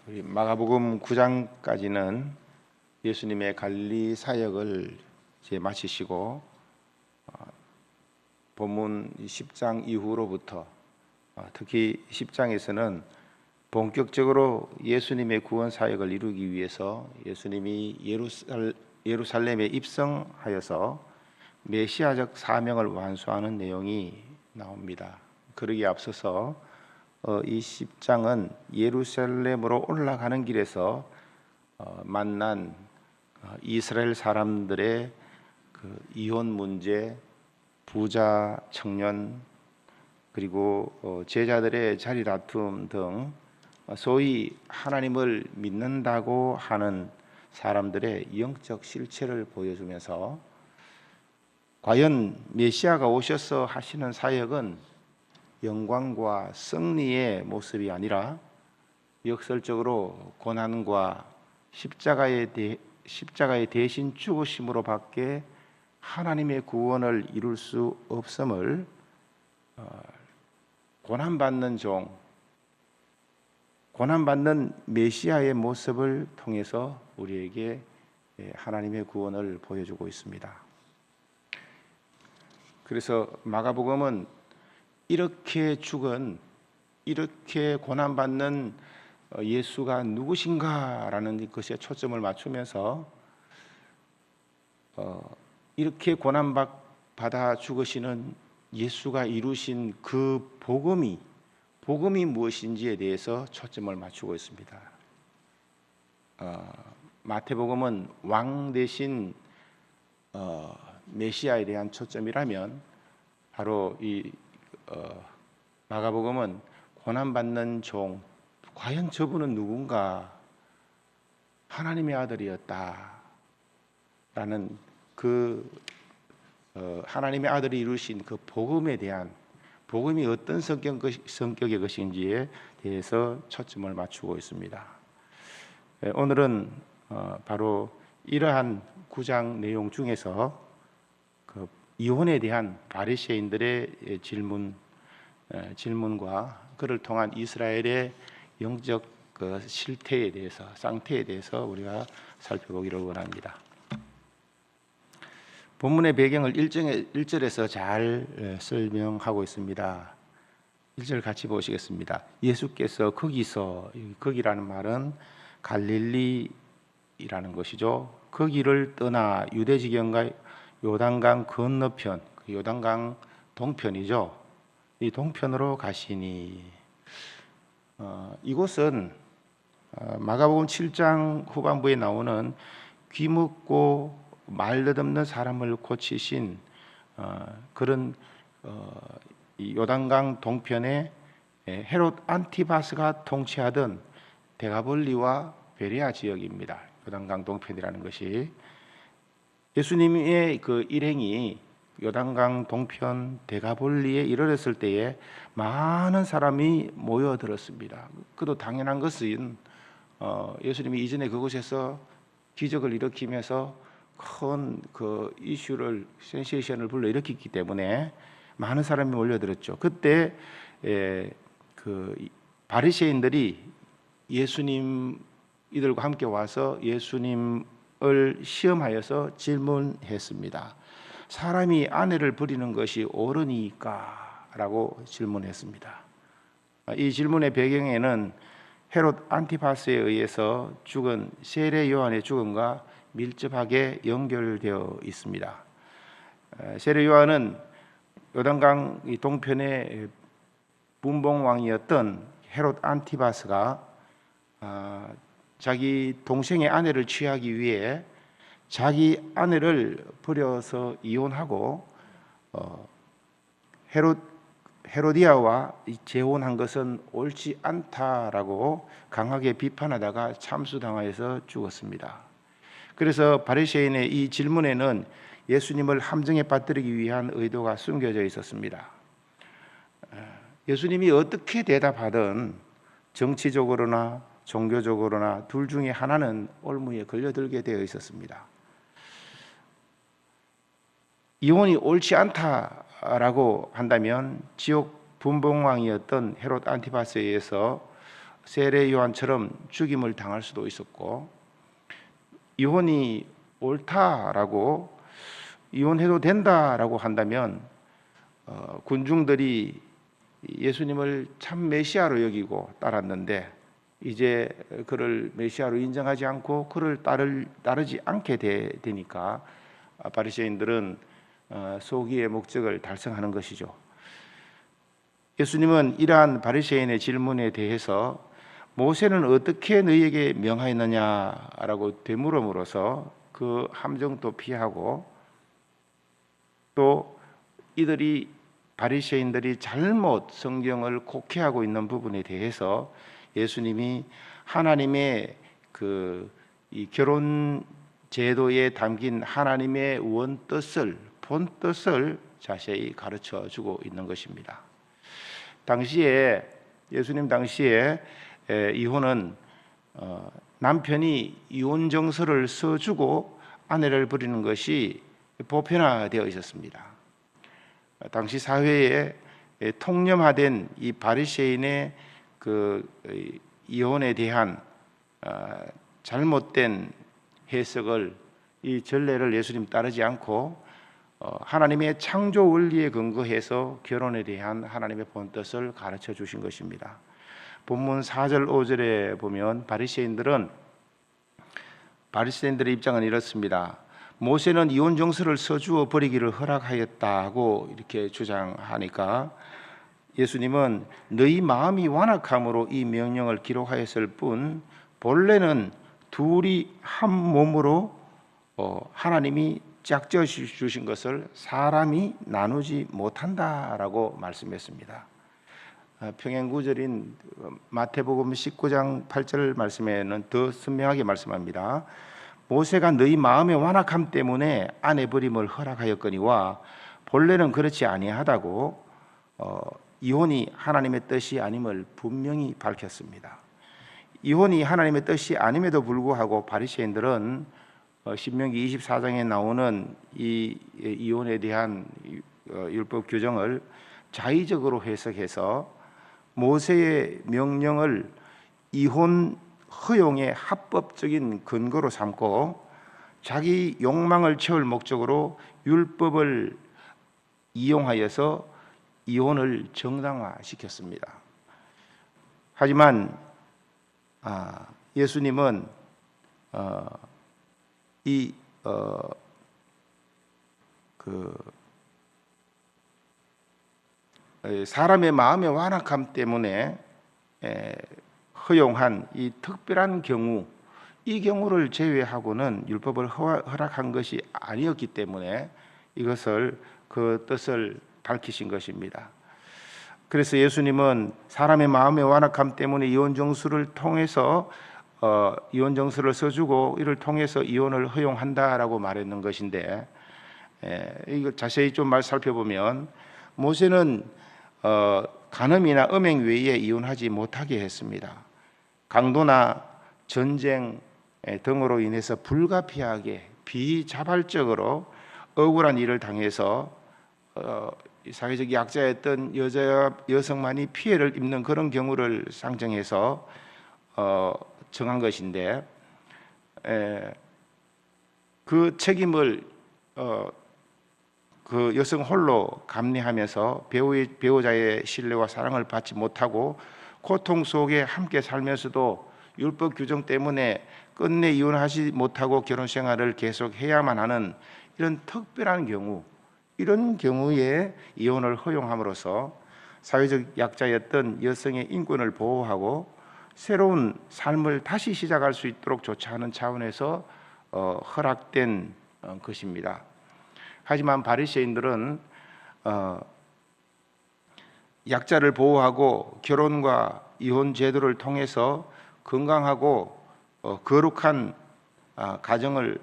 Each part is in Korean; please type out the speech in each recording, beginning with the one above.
우리 마가복음 9장까지는 예수님의 갈릴리 사역을 이제 마치시고 본문 10장 이후로부터 특히 10장에서는 본격적으로 예수님의 구원 사역을 이루기 위해서 예수님이 예루살렘에 입성하여서 메시아적 사명을 완수하는 내용이 나옵니다. 그러기에 앞서서 이 10장은 예루살렘으로 올라가는 길에서 만난 이스라엘 사람들의 그 이혼 문제, 부자 청년, 그리고 제자들의 자리 다툼 등 소위 하나님을 믿는다고 하는 사람들의 영적 실체를 보여주면서 과연 메시아가 오셔서 하시는 사역은 영광과 승리의 모습이 아니라 역설적으로 고난과 십자가의 대신 죽으심으로 밖에 하나님의 구원을 이룰 수 없음을 고난받는 종, 고난받는 메시아의 모습을 통해서 우리에게 하나님의 구원을 보여주고 있습니다. 그래서 마가복음은 이렇게 죽은, 이렇게 고난받는 예수가 누구신가라는 것에 초점을 맞추면서 이렇게 고난받아 죽으시는 예수가 이루신 그 복음이 무엇인지에 대해서 초점을 맞추고 있습니다. 마태복음은 왕 대신 메시아에 대한 초점이라면 바로 이 마가복음은 고난받는 종, 과연 저분은 누군가? 하나님의 아들이었다라는 그 하나님의 아들이 이루신 그 복음에 대한, 복음이 어떤 성격의 것인지에 대해서 초점을 맞추고 있습니다. 오늘은 바로 이러한 9장 내용 중에서 그 이혼에 대한 바리새인들의 질문과 그를 통한 이스라엘의 영적 그 실태에 대해서, 상태에 대해서 우리가 살펴보기를 원합니다. 본문의 배경을 1절에서 잘 설명하고 있습니다. 1절 같이 보시겠습니다. 예수께서 거기라는 말은 갈릴리라는 것이죠. 거기를 떠나 유대 지경과 요단강 건너편, 요단강 동편이죠. 이 동편으로 가시니, 이곳은 마가복음 7장 후반부에 나오는 귀먹고 말덧없는 사람을 고치신 그런 이 요단강 동편에 헤롯 안티바스가 통치하던 데가볼리와 베레아 지역입니다. 요단강 동편이라는 것이 예수님의 그 일행이 요단강 동편 데가볼리에 이르렀을 때에 많은 사람이 모여들었습니다. 그도 당연한 것은 예수님이 이전에 그곳에서 기적을 일으키면서 큰 그 이슈를, 센세이션을 불러일으켰기 때문에 많은 사람이 몰려들었죠. 그때 그 바리새인들이 예수님 이들과 함께 와서 예수님을 시험하여서 질문했습니다. 사람이 아내를 버리는 것이 옳으니까? 라고 질문했습니다. 이 질문의 배경에는 헤롯 안티파스에 의해서 죽은 세례 요한의 죽음과 밀접하게 연결되어 있습니다. 세례 요한은 요단강 동편의 분봉왕이었던 헤롯 안티파스가 자기 동생의 아내를 취하기 위해 자기 아내를 버려서 이혼하고 헤로디아와 재혼한 것은 옳지 않다라고 강하게 비판하다가 참수당하여서 죽었습니다. 그래서 바리새인의 이 질문에는 예수님을 함정에 빠뜨리기 위한 의도가 숨겨져 있었습니다. 예수님이 어떻게 대답하든 정치적으로나 종교적으로나 둘 중에 하나는 올무에 걸려들게 되어 있었습니다. 이혼이 옳지 않다라고 한다면 지옥 분봉왕이었던 헤롯 안티파스에 의해서 세례 요한처럼 죽임을 당할 수도 있었고, 이혼이 옳다라고, 이혼해도 된다라고 한다면 군중들이 예수님을 참 메시아로 여기고 따랐는데, 이제 그를 메시아로 인정하지 않고 그를 따르지 않게 되니까 바리새인들은 소기의 목적을 달성하는 것이죠. 예수님은 이러한 바리새인의 질문에 대해서 모세는 어떻게 너희에게 명하였느냐라고 되물음으로써 그 함정도 피하고, 또 이들이 바리새인들이 잘못 성경을 곡해하고 있는 부분에 대해서 예수님이 하나님의 이 결혼 제도에 담긴 하나님의 원뜻을, 본뜻을 자세히 가르쳐 주고 있는 것입니다. 당시에, 예수님 당시에 이혼은 남편이 이혼 정서를 써주고 아내를 부리는 것이 보편화되어 있었습니다. 당시 사회에 통념화된 이 바리새인의 이혼에 대한 잘못된 해석을, 이 전례를 예수님 따르지 않고 하나님의 창조 원리에 근거해서 결혼에 대한 하나님의 본뜻을 가르쳐 주신 것입니다. 본문 4절 5절에 보면 바리새인들의 입장은 이렇습니다. 모세는 이혼 정서를 써주어 버리기를 허락하였다고 이렇게 주장하니까 예수님은 너희 마음이 완악함으로 이 명령을 기록하였을 뿐 본래는 둘이 한 몸으로 하나님이 짝지어 주신 것을 사람이 나누지 못한다라고 말씀했습니다. 평행구절인 마태복음 19장 8절 말씀에는 더 선명하게 말씀합니다. 모세가 너희 마음의 완악함 때문에 아내 버림을 허락하였거니와 본래는 그렇지 아니하다고 이혼이 하나님의 뜻이 아님을 분명히 밝혔습니다. 이혼이 하나님의 뜻이 아님에도 불구하고 바리새인들은 신명기 24장에 나오는 이 이혼에 대한 율법 규정을 자의적으로 해석해서 모세의 명령을 이혼 허용의 합법적인 근거로 삼고 자기 욕망을 채울 목적으로 율법을 이용하여서 이혼을 정당화시켰습니다. 하지만 예수님은 사람의 마음의 완악함 때문에 허용한 이 특별한 경우, 이 경우를 제외하고는 율법을 허락한 것이 아니었기 때문에 이것을, 그 뜻을 밝히신 것입니다. 그래서 예수님은 사람의 마음의 완악함 때문에 이혼 정수를 통해서 이혼 정수를 써주고 이를 통해서 이혼을 허용한다라고 말했는 것인데, 이거 자세히 좀 살펴보면 모세는 간음이나 음행 외에 이혼하지 못하게 했습니다. 강도나 전쟁 등으로 인해서 불가피하게 비자발적으로 억울한 일을 당해서 사회적 약자였던 여성만이 피해를 입는 그런 경우를 상정해서 정한 것인데, 그 책임을 그 여성 홀로 감내하면서 배우자의 신뢰와 사랑을 받지 못하고 고통 속에 함께 살면서도 율법 규정 때문에 끝내 이혼하지 못하고 결혼 생활을 계속해야만 하는 이런 특별한 경우, 이런 경우에 이혼을 허용함으로써 사회적 약자였던 여성의 인권을 보호하고 새로운 삶을 다시 시작할 수 있도록 조치하는 차원에서 허락된 것입니다. 하지만 바리새인들은 약자를 보호하고 결혼과 이혼 제도를 통해서 건강하고 거룩한 가정을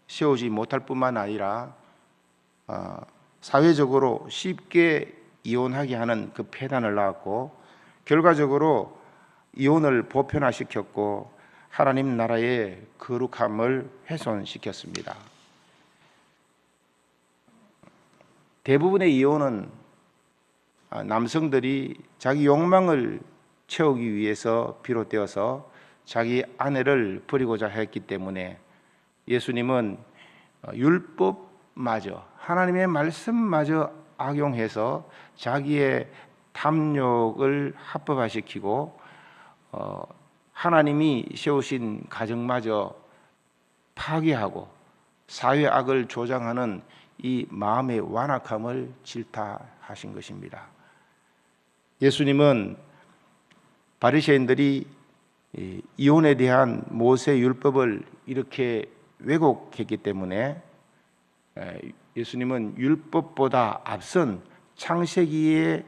세우지 못할 뿐만 아니라 사회적으로 쉽게 이혼하게 하는 그 폐단을 낳았고, 결과적으로 이혼을 보편화시켰고 하나님 나라의 거룩함을 훼손시켰습니다. 대부분의 이혼은 남성들이 자기 욕망을 채우기 위해서 비롯되어서 자기 아내를 버리고자 했기 때문에 예수님은 율법마저, 하나님의 말씀마저 악용해서 자기의 탐욕을 합법화시키고 하나님이 세우신 가정마저 파괴하고 사회 악을 조장하는 이 마음의 완악함을 질타하신 것입니다. 예수님은 바리새인들이 이혼에 대한 모세 율법을 이렇게 왜곡했기 때문에 예수님은 율법보다 앞선 창세기의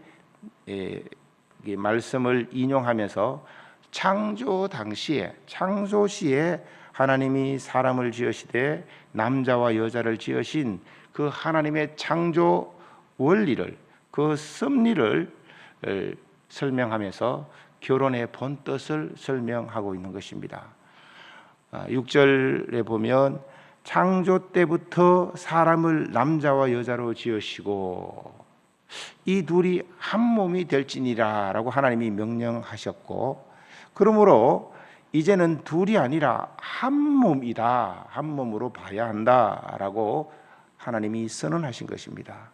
말씀을 인용하면서 창조 당시에, 창조 시에 하나님이 사람을 지으시되 남자와 여자를 지으신 그 하나님의 창조 원리를, 그 섭리를 설명하면서 결혼의 본뜻을 설명하고 있는 것입니다. 6절에 보면 창조 때부터 사람을 남자와 여자로 지으시고 이 둘이 한 몸이 될지니라 라고 하나님이 명령하셨고, 그러므로 이제는 둘이 아니라 한 몸이다, 한 몸으로 봐야 한다라고 하나님이 선언하신 것입니다.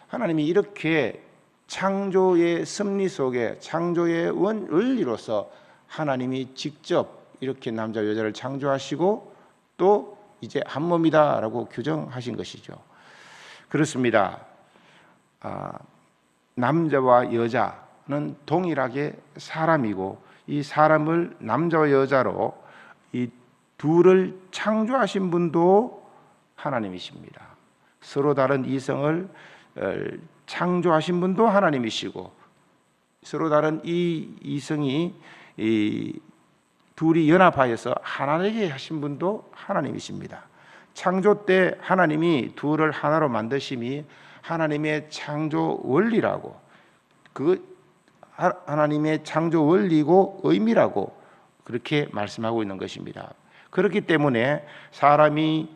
하나님이 이렇게 창조의 섭리 속에, 창조의 원리로서 하나님이 직접 이렇게 남자 여자를 창조하시고 또 이제 한 몸이다라고 규정하신 것이죠. 그렇습니다. 남자와 여자는 동일하게 사람이고 이 사람을 남자와 여자로 이 둘을 창조하신 분도 하나님이십니다. 서로 다른 이성을 창조하신 분도 하나님이시고 서로 다른 이 이성이 이 둘이 연합하여서 하나 되게 하신 분도 하나님이십니다. 창조 때 하나님이 둘을 하나로 만드심이 하나님의 창조 원리라고, 그 하나님의 창조 원리고 의미라고 그렇게 말씀하고 있는 것입니다. 그렇기 때문에 사람이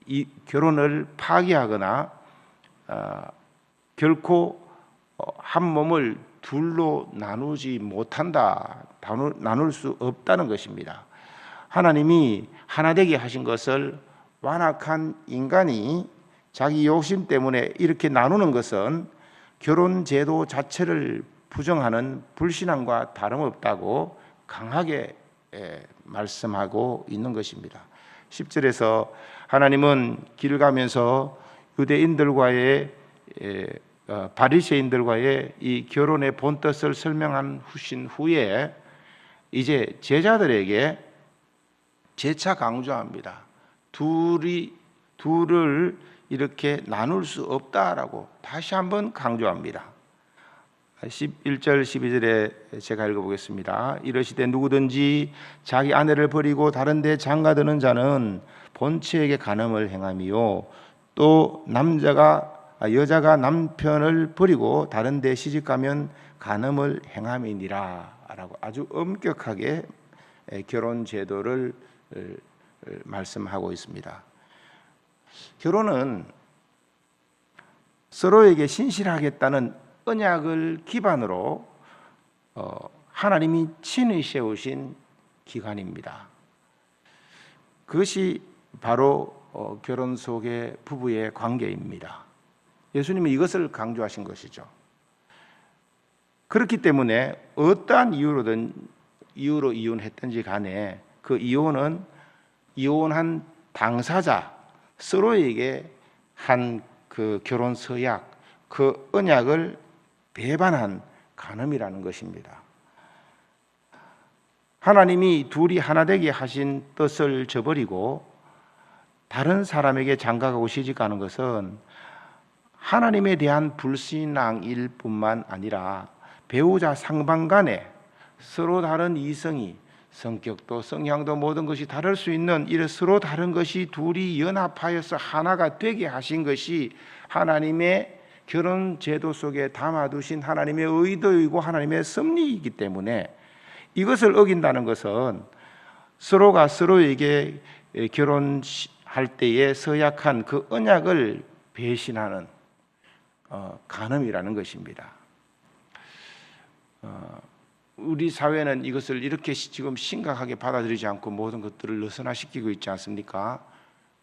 이 결혼을 파기하거나 결코 한 몸을 둘로 나누지 못한다, 나눌 수 없다는 것입니다. 하나님이 하나 되게 하신 것을 완악한 인간이 자기 욕심 때문에 이렇게 나누는 것은 결혼 제도 자체를 부정하는 불신앙과 다름없다고 강하게 말씀하고 있는 것입니다. 10절에서 하나님은 길 가면서 유대인들과의 바리새인들과의 이 결혼의 본뜻을 설명한 후에 이제 제자들에게 재차 강조합니다. 둘을 이렇게 나눌 수 없다라고 다시 한번 강조합니다. 11절 12절에 제가 읽어보겠습니다. 이러시되 누구든지 자기 아내를 버리고 다른 데 장가드는 자는 본체에게 간음을 행함이요 또 여자가 남편을 버리고 다른 데 시집가면 간음을 행함이니라 라고 아주 엄격하게 결혼 제도를 말씀하고 있습니다. 결혼은 서로에게 신실하겠다는 언약을 기반으로 하나님이 친히 세우신 기관입니다. 그것이 바로 결혼 속의 부부의 관계입니다. 예수님은 이것을 강조하신 것이죠. 그렇기 때문에 어떠한 이유로 이혼했든지 간에 그 이혼은 이혼한 당사자 서로에게 한 그 결혼 서약, 그 언약을 배반한 간음이라는 것입니다. 하나님이 둘이 하나 되게 하신 뜻을 저버리고 다른 사람에게 장가가고 시집가는 것은 하나님에 대한 불신앙일 뿐만 아니라 배우자 상방 간에 서로 다른 이성이, 성격도 성향도 모든 것이 다를 수 있는 이런 서로 다른 것이 둘이 연합하여서 하나가 되게 하신 것이 하나님의 결혼 제도 속에 담아두신 하나님의 의도이고 하나님의 섭리이기 때문에 이것을 어긴다는 것은 서로가 서로에게 결혼할 때에 서약한 그 언약을 배신하는 간음이라는 것입니다. 우리 사회는 이것을 이렇게 지금 심각하게 받아들이지 않고 모든 것들을 느슨화시키고 있지 않습니까?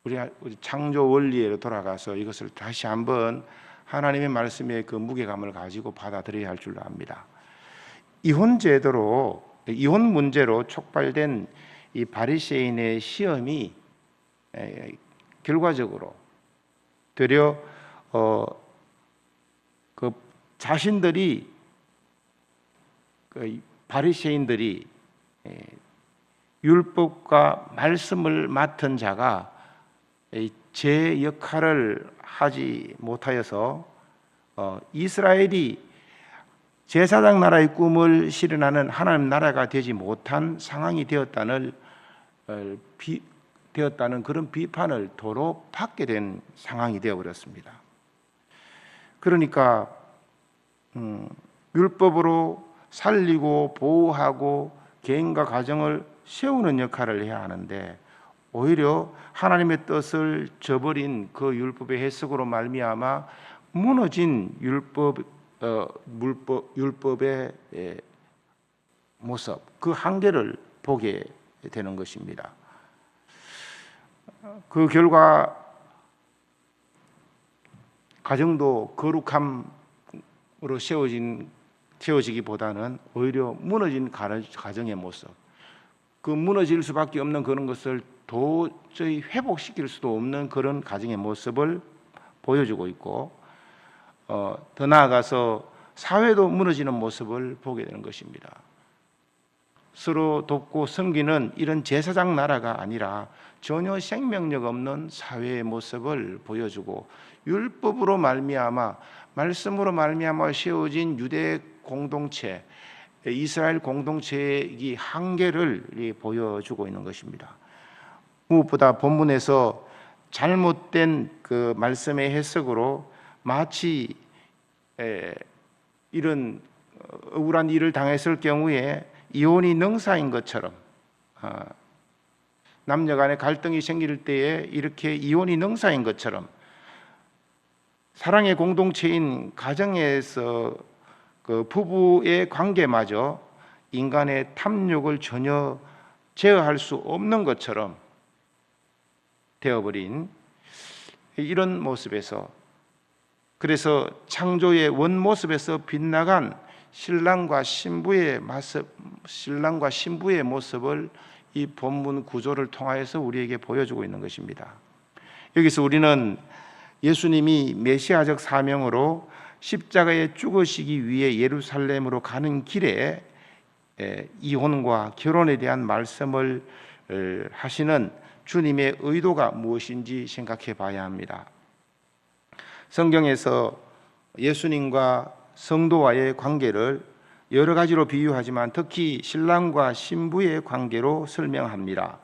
우리 창조 원리로 돌아가서 이것을 다시 한번 하나님의 말씀의 그 무게감을 가지고 받아들여야 할 줄로 압니다. 이혼 문제로 촉발된 이 바리새인의 시험이 결과적으로 되려 그 자신들이 그 바리새인들이 율법과 말씀을 맡은 자가 제 역할을 하지 못하여서 이스라엘이 제사장 나라의 꿈을 실현하는 하나님 나라가 되지 못한 상황이 되었다는 그런 비판을 도로 받게 된 상황이 되어버렸습니다. 그러니까 율법으로 살리고 보호하고 개인과 가정을 세우는 역할을 해야 하는데 오히려 하나님의 뜻을 저버린 그 율법의 해석으로 말미암아 무너진 율법의 모습, 그 한계를 보게 되는 것입니다. 그 결과 가정도 거룩함으로 세워지기보다는 오히려 무너진 가정의 모습, 그 무너질 수밖에 없는 그런 것을 도저히 회복시킬 수도 없는 그런 가정의 모습을 보여주고 있고, 더 나아가서 사회도 무너지는 모습을 보게 되는 것입니다. 서로 돕고 섬기는 이런 제사장 나라가 아니라 전혀 생명력 없는 사회의 모습을 보여주고, 율법으로 말미암아 말씀으로 말미암아 세워진 유대 공동체, 이스라엘 공동체의 이 한계를 보여주고 있는 것입니다. 무엇보다 본문에서 잘못된 그 말씀의 해석으로 마치 이런 억울한 일을 당했을 경우에 이혼이 능사인 것처럼, 남녀 간의 갈등이 생길 때에 이렇게 이혼이 능사인 것처럼 사랑의 공동체인 가정에서 그 부부의 관계마저 인간의 탐욕을 전혀 제어할 수 없는 것처럼 되어버린 이런 모습에서, 그래서 창조의 원모습에서 빗나간 신랑과 신부의 모습을 이 본문 구조를 통하여서 우리에게 보여주고 있는 것입니다. 여기서 우리는 예수님이 메시아적 사명으로 십자가에 죽으시기 위해 예루살렘으로 가는 길에 이혼과 결혼에 대한 말씀을 하시는 주님의 의도가 무엇인지 생각해 봐야 합니다. 성경에서 예수님과 성도와의 관계를 여러 가지로 비유하지만 특히 신랑과 신부의 관계로 설명합니다.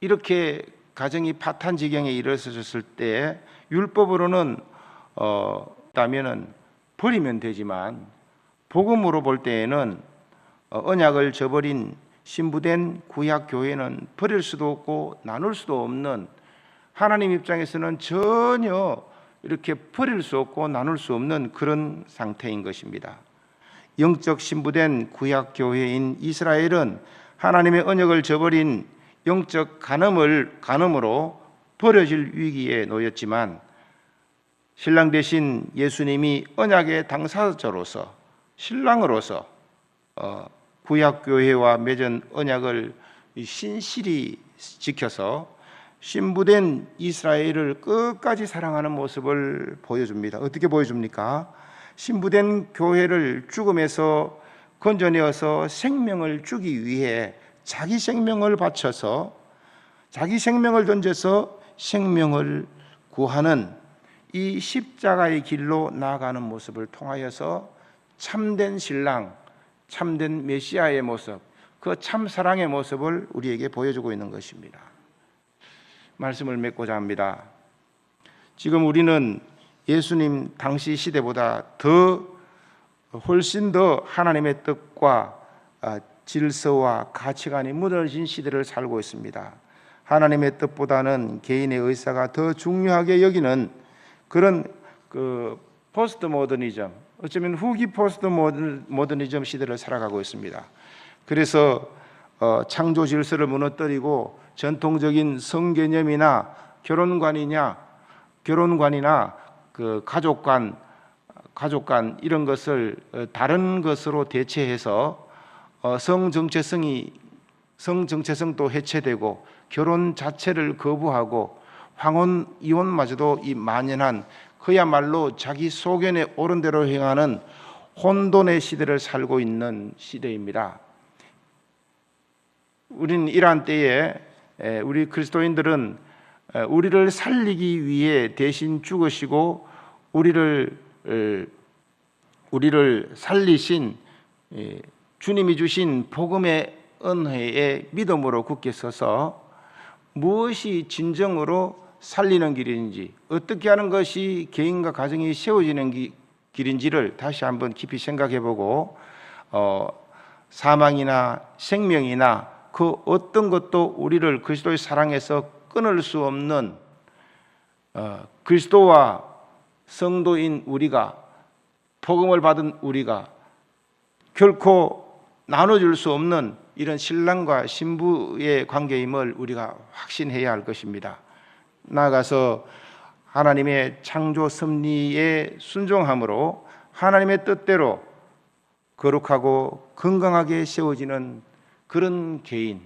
이렇게 가정이 파탄 지경에 이르렀을 때 율법으로는 버리면 되지만 복음으로 볼 때에는 언약을 저버린 신부된 구약 교회는 버릴 수도 없고 나눌 수도 없는, 하나님 입장에서는 전혀 이렇게 버릴 수 없고 나눌 수 없는 그런 상태인 것입니다. 영적 신부된 구약 교회인 이스라엘은 하나님의 언약을 저버린 영적 간음으로 버려질 위기에 놓였지만, 신랑 대신 예수님이 언약의 당사자로서 신랑으로서 구약 교회와 맺은 언약을 신실히 지켜서 신부된 이스라엘을 끝까지 사랑하는 모습을 보여줍니다. 어떻게 보여줍니까? 신부된 교회를 죽음에서 건져내어서 생명을 주기 위해 자기 생명을 바쳐서, 자기 생명을 던져서 생명을 구하는 이 십자가의 길로 나아가는 모습을 통하여서 참된 신랑, 참된 메시아의 모습, 그 참사랑의 모습을 우리에게 보여주고 있는 것입니다. 말씀을 맺고자 합니다. 지금 우리는 예수님 당시 시대보다 훨씬 더 하나님의 뜻과 질서와 가치관이 무너진 시대를 살고 있습니다. 하나님의 뜻보다는 개인의 의사가 더 중요하게 여기는 그런 포스트 모더니즘, 어쩌면 후기 포스트 모더니즘 시대를 살아가고 있습니다. 그래서 창조 질서를 무너뜨리고 전통적인 성개념이나 결혼관이나 그 가족관 이런 것을 다른 것으로 대체해서 성정체성도 해체되고 결혼 자체를 거부하고 황혼 이혼마저도 이 만연한 그야말로 자기 소견에 옳은 대로 행하는 혼돈의 시대를 살고 있는 시대입니다. 우리는 이러한 때에 우리 그리스도인들은 우리를 살리기 위해 대신 죽으시고 우리를 살리신 주님이 주신 복음의 은혜에 믿음으로 굳게 서서 무엇이 진정으로 살리는 길인지, 어떻게 하는 것이 개인과 가정이 세워지는 길인지를 다시 한번 깊이 생각해보고 사망이나 생명이나 그 어떤 것도 우리를 그리스도의 사랑에서 끊을 수 없는 그리스도와 성도인 우리가, 복음을 받은 우리가 결코 나눠줄 수 없는 이런 신랑과 신부의 관계임을 우리가 확신해야 할 것입니다. 나아가서 하나님의 창조 섭리에 순종함으로 하나님의 뜻대로 거룩하고 건강하게 세워지는 그런 개인,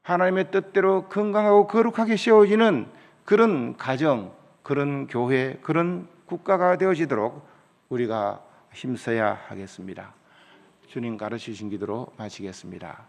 하나님의 뜻대로 건강하고 거룩하게 세워지는 그런 가정, 그런 교회, 그런 국가가 되어지도록 우리가 힘써야 하겠습니다. 주님 가르치신 기도로 마치겠습니다.